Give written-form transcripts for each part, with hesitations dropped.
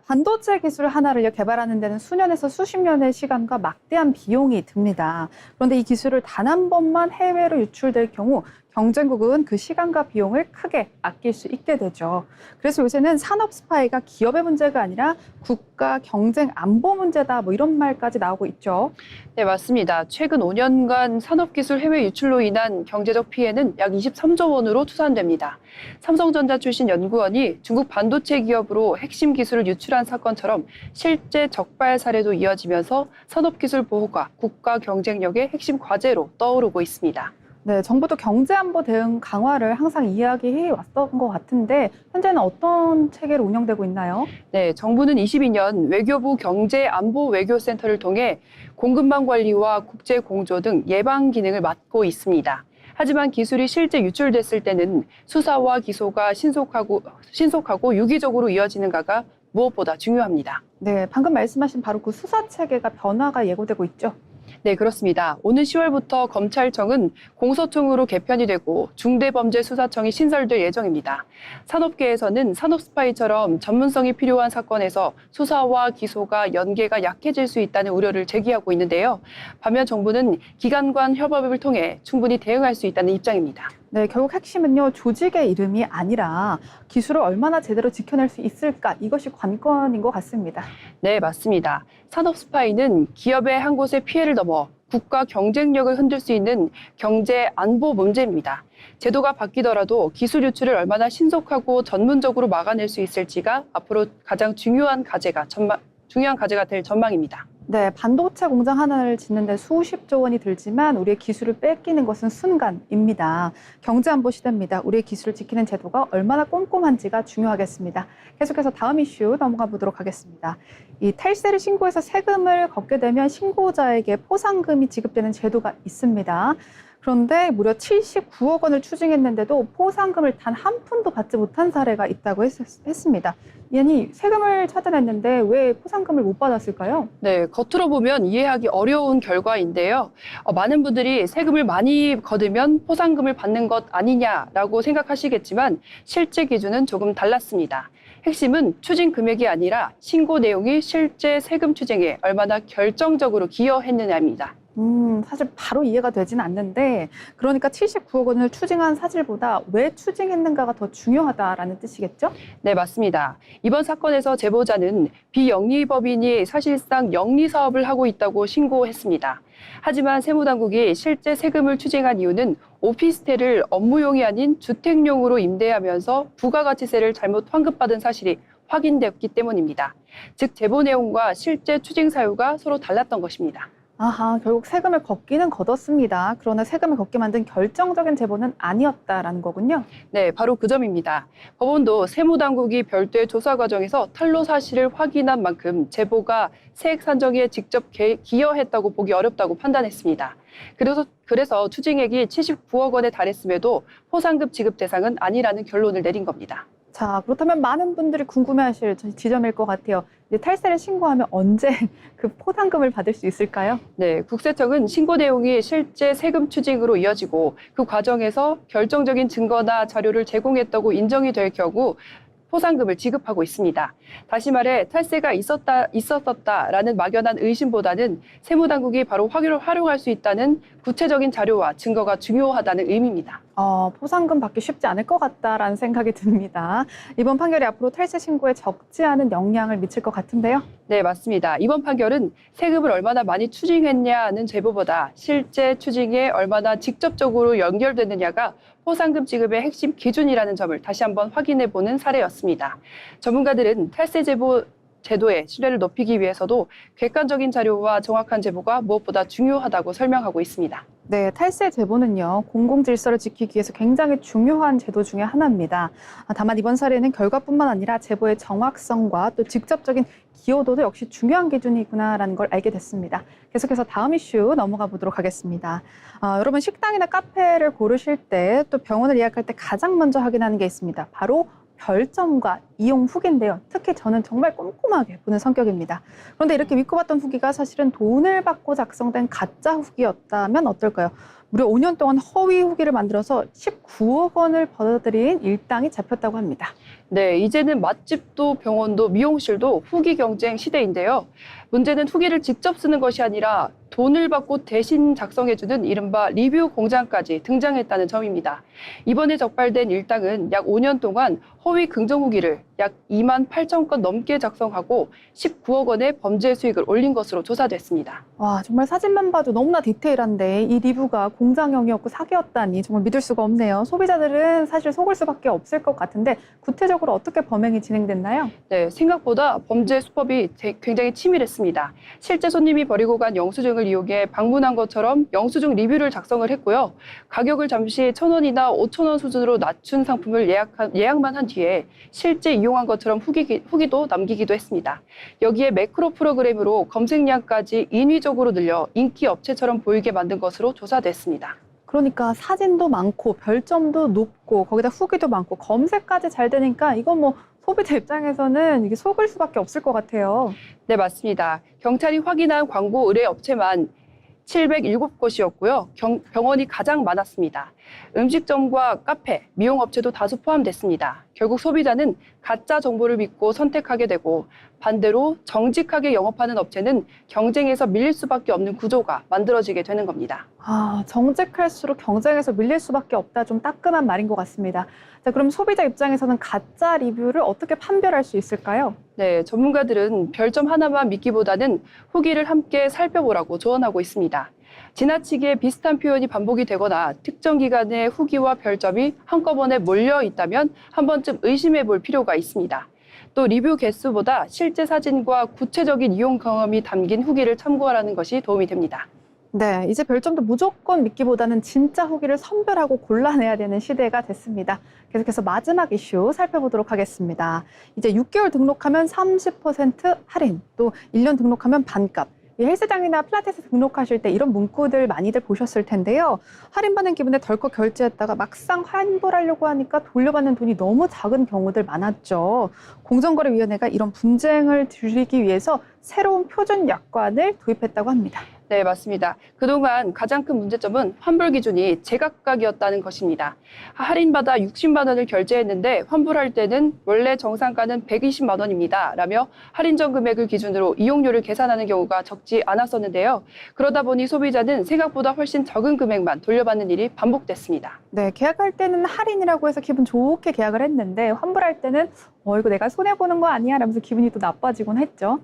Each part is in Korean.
반도체 기술 하나를 개발하는 데는 수년에서 수십 년의 시간과 막대한 비용이 듭니다. 그런데 이 기술을 단 한 번만 해외로 유출될 경우 경쟁국은 그 시간과 비용을 크게 아낄 수 있게 되죠. 그래서 요새는 산업 스파이가 기업의 문제가 아니라 국가 경쟁 안보 문제다, 이런 말까지 나오고 있죠. 네, 맞습니다. 최근 5년간 산업기술 해외 유출로 인한 경제적 피해는 약 23조 원으로 추산됩니다. 삼성전자 출신 연구원이 중국 반도체 기업으로 핵심 기술을 유출한 사건처럼 실제 적발 사례도 이어지면서 산업기술 보호가 국가 경쟁력의 핵심 과제로 떠오르고 있습니다. 네, 정부도 경제안보 대응 강화를 항상 이야기해 왔던 것 같은데 현재는 어떤 체계로 운영되고 있나요? 네, 정부는 22년 외교부 경제안보외교센터를 통해 공급망 관리와 국제 공조 등 예방 기능을 맡고 있습니다. 하지만 기술이 실제 유출됐을 때는 수사와 기소가 신속하고 유기적으로 이어지는가가 무엇보다 중요합니다. 네, 방금 말씀하신 바로 그 수사 체계가 변화가 예고되고 있죠. 네, 그렇습니다. 오는 10월부터 검찰청은 공소청으로 개편이 되고 중대범죄수사청이 신설될 예정입니다. 산업계에서는 산업 스파이처럼 전문성이 필요한 사건에서 수사와 기소가 연계가 약해질 수 있다는 우려를 제기하고 있는데요. 반면 정부는 기관 간 협업을 통해 충분히 대응할 수 있다는 입장입니다. 네, 결국 핵심은요, 조직의 이름이 아니라 기술을 얼마나 제대로 지켜낼 수 있을까, 이것이 관건인 것 같습니다. 네, 맞습니다. 산업 스파이는 기업의 한 곳의 피해를 넘어 국가 경쟁력을 흔들 수 있는 경제 안보 문제입니다. 제도가 바뀌더라도 기술 유출을 얼마나 신속하고 전문적으로 막아낼 수 있을지가 앞으로 가장 중요한 과제가 될 전망입니다. 네, 반도체 공장 하나를 짓는데 수십조 원이 들지만 우리의 기술을 뺏기는 것은 순간입니다. 경제안보 시대입니다. 우리의 기술을 지키는 제도가 얼마나 꼼꼼한지가 중요하겠습니다. 계속해서 다음 이슈 넘어가 보도록 하겠습니다. 이 탈세를 신고해서 세금을 걷게 되면 신고자에게 포상금이 지급되는 제도가 있습니다. 그런데 무려 79억 원을 추징했는데도 포상금을 단 한 푼도 받지 못한 사례가 있다고 했습니다. 아니, 세금을 찾아냈는데 왜 포상금을 못 받았을까요? 네, 겉으로 보면 이해하기 어려운 결과인데요. 많은 분들이 세금을 많이 거두면 포상금을 받는 것 아니냐라고 생각하시겠지만 실제 기준은 조금 달랐습니다. 핵심은 추징 금액이 아니라 신고 내용이 실제 세금 추징에 얼마나 결정적으로 기여했느냐입니다. 사실 바로 이해가 되지는 않는데, 그러니까 79억 원을 추징한 사실보다 왜 추징했는가가 더 중요하다라는 뜻이겠죠? 네, 맞습니다. 이번 사건에서 제보자는 비영리법인이 사실상 영리 사업을 하고 있다고 신고했습니다. 하지만 세무당국이 실제 세금을 추징한 이유는 오피스텔을 업무용이 아닌 주택용으로 임대하면서 부가가치세를 잘못 환급받은 사실이 확인됐기 때문입니다. 즉, 제보 내용과 실제 추징 사유가 서로 달랐던 것입니다. 아하, 결국 세금을 걷기는 걷었습니다. 그러나 세금을 걷게 만든 결정적인 제보는 아니었다라는 거군요. 네, 바로 그 점입니다. 법원도 세무당국이 별도의 조사 과정에서 탄로 사실을 확인한 만큼 제보가 세액 산정에 직접 기여했다고 보기 어렵다고 판단했습니다. 그래서 추징액이 79억 원에 달했음에도 포상금 지급 대상은 아니라는 결론을 내린 겁니다. 자, 그렇다면 많은 분들이 궁금해하실 지점일 것 같아요. 이제 탈세를 신고하면 언제 그 포상금을 받을 수 있을까요? 네, 국세청은 신고 내용이 실제 세금 추징으로 이어지고 그 과정에서 결정적인 증거나 자료를 제공했다고 인정이 될 경우 포상금을 지급하고 있습니다. 다시 말해 탈세가 있었다라는 막연한 의심보다는 세무당국이 바로 활용할 수 있다는 구체적인 자료와 증거가 중요하다는 의미입니다. 포상금 받기 쉽지 않을 것 같다라는 생각이 듭니다. 이번 판결이 앞으로 탈세 신고에 적지 않은 영향을 미칠 것 같은데요. 네, 맞습니다. 이번 판결은 세금을 얼마나 많이 추징했냐는 제보보다 실제 추징에 얼마나 직접적으로 연결되느냐가 포상금 지급의 핵심 기준이라는 점을 다시 한번 확인해보는 사례였습니다. 전문가들은 탈세 제도의 신뢰를 높이기 위해서도 객관적인 자료와 정확한 제보가 무엇보다 중요하다고 설명하고 있습니다. 네, 탈세 제보는요, 공공질서를 지키기 위해서 굉장히 중요한 제도 중에 하나입니다. 다만 이번 사례는 결과뿐만 아니라 제보의 정확성과 또 직접적인 기여도도 역시 중요한 기준이구나라는 걸 알게 됐습니다. 계속해서 다음 이슈 넘어가 보도록 하겠습니다. 여러분, 식당이나 카페를 고르실 때 또 병원을 예약할 때 가장 먼저 확인하는 게 있습니다. 바로 별점과 이용 후기인데요. 특히 저는 정말 꼼꼼하게 보는 성격입니다. 그런데 이렇게 믿고 봤던 후기가 사실은 돈을 받고 작성된 가짜 후기였다면 어떨까요? 무려 5년 동안 허위 후기를 만들어서 19억 원을 벌어들인 일당이 잡혔다고 합니다. 네, 이제는 맛집도 병원도 미용실도 후기 경쟁 시대인데요. 문제는 후기를 직접 쓰는 것이 아니라 돈을 받고 대신 작성해주는 이른바 리뷰 공장까지 등장했다는 점입니다. 이번에 적발된 일당은 약 5년 동안 허위 긍정 후기를 약 2만 8천 건 넘게 작성하고 19억 원의 범죄 수익을 올린 것으로 조사됐습니다. 와, 정말 사진만 봐도 너무나 디테일한데 이 리뷰가 공장형이었고 사기였다니 정말 믿을 수가 없네요. 소비자들은 사실 속을 수밖에 없을 것 같은데 구체적으로 어떻게 범행이 진행됐나요? 네, 생각보다 범죄 수법이 굉장히 치밀했습니다. 실제 손님이 버리고 간 영수증을 이용해 방문한 것처럼 영수증 리뷰를 작성을 했고요. 가격을 잠시 1,000원이나 5,000원 수준으로 낮춘 상품을 예약만 한 뒤에 실제 이용한 것처럼 후기도 남기기도 했습니다. 여기에 매크로 프로그램으로 검색량까지 인위적으로 늘려 인기 업체처럼 보이게 만든 것으로 조사됐습니다. 그러니까 사진도 많고 별점도 높고 거기다 후기도 많고 검색까지 잘 되니까 이건 뭐 소비자 입장에서는 이게 속을 수밖에 없을 것 같아요. 네, 맞습니다. 경찰이 확인한 광고 의뢰 업체만 707곳이었고요. 병원이 가장 많았습니다. 음식점과 카페, 미용업체도 다수 포함됐습니다. 결국 소비자는 가짜 정보를 믿고 선택하게 되고 반대로 정직하게 영업하는 업체는 경쟁에서 밀릴 수밖에 없는 구조가 만들어지게 되는 겁니다. 아, 정직할수록 경쟁에서 밀릴 수밖에 없다. 좀 따끔한 말인 것 같습니다. 자, 그럼 소비자 입장에서는 가짜 리뷰를 어떻게 판별할 수 있을까요? 네, 전문가들은 별점 하나만 믿기보다는 후기를 함께 살펴보라고 조언하고 있습니다. 지나치게 비슷한 표현이 반복이 되거나 특정 기간의 후기와 별점이 한꺼번에 몰려 있다면 한 번쯤 의심해 볼 필요가 있습니다. 또 리뷰 개수보다 실제 사진과 구체적인 이용 경험이 담긴 후기를 참고하라는 것이 도움이 됩니다. 네, 이제 별점도 무조건 믿기보다는 진짜 후기를 선별하고 골라내야 되는 시대가 됐습니다. 계속해서 마지막 이슈 살펴보도록 하겠습니다. 이제 6개월 등록하면 30% 할인, 또 1년 등록하면 반값. 이 헬스장이나 필라테스 등록하실 때 이런 문구들 많이들 보셨을 텐데요. 할인받는 기분에 덜컥 결제했다가 막상 환불하려고 하니까 돌려받는 돈이 너무 작은 경우들 많았죠. 공정거래위원회가 이런 분쟁을 줄이기 위해서 새로운 표준 약관을 도입했다고 합니다. 네, 맞습니다. 그동안 가장 큰 문제점은 환불 기준이 제각각이었다는 것입니다. 할인받아 60만 원을 결제했는데 환불할 때는 원래 정상가는 120만 원입니다. 라며 할인 전 금액을 기준으로 이용료를 계산하는 경우가 적지 않았었는데요. 그러다 보니 소비자는 생각보다 훨씬 적은 금액만 돌려받는 일이 반복됐습니다. 네, 계약할 때는 할인이라고 해서 기분 좋게 계약을 했는데 환불할 때는 이거 내가 손해보는 거 아니야? 라면서 기분이 또 나빠지곤 했죠.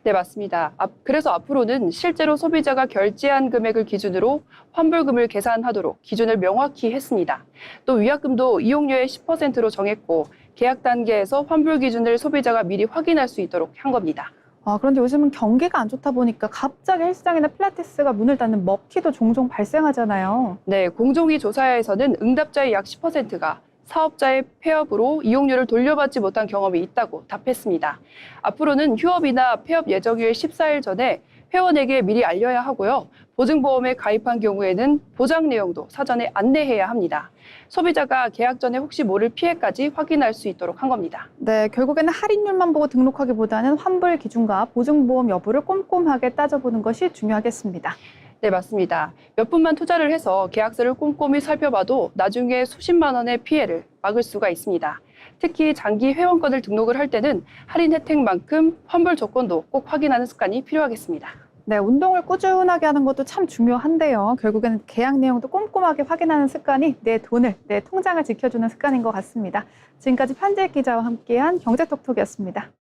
네, 맞습니다. 그래서 앞으로는 실제로 소비자가 결제한 금액을 기준으로 환불금을 계산하도록 기준을 명확히 했습니다. 또 위약금도 이용료의 10%로 정했고 계약 단계에서 환불 기준을 소비자가 미리 확인할 수 있도록 한 겁니다. 그런데 요즘은 경기가 안 좋다 보니까 갑자기 헬스장이나 필라테스가 문을 닫는 먹튀도 종종 발생하잖아요. 네, 공정위 조사에서는 응답자의 약 10%가 사업자의 폐업으로 이용료를 돌려받지 못한 경험이 있다고 답했습니다. 앞으로는 휴업이나 폐업 예정일 14일 전에 회원에게 미리 알려야 하고요. 보증보험에 가입한 경우에는 보장 내용도 사전에 안내해야 합니다. 소비자가 계약 전에 혹시 모를 피해까지 확인할 수 있도록 한 겁니다. 네, 결국에는 할인율만 보고 등록하기보다는 환불 기준과 보증보험 여부를 꼼꼼하게 따져보는 것이 중요하겠습니다. 네, 맞습니다. 몇 분만 투자를 해서 계약서를 꼼꼼히 살펴봐도 나중에 수십만 원의 피해를 막을 수가 있습니다. 특히 장기 회원권을 등록을 할 때는 할인 혜택만큼 환불 조건도 꼭 확인하는 습관이 필요하겠습니다. 네, 운동을 꾸준하게 하는 것도 참 중요한데요. 결국에는 계약 내용도 꼼꼼하게 확인하는 습관이 내 돈을, 내 통장을 지켜주는 습관인 것 같습니다. 지금까지 편지혜 기자와 함께한 경제톡톡이었습니다.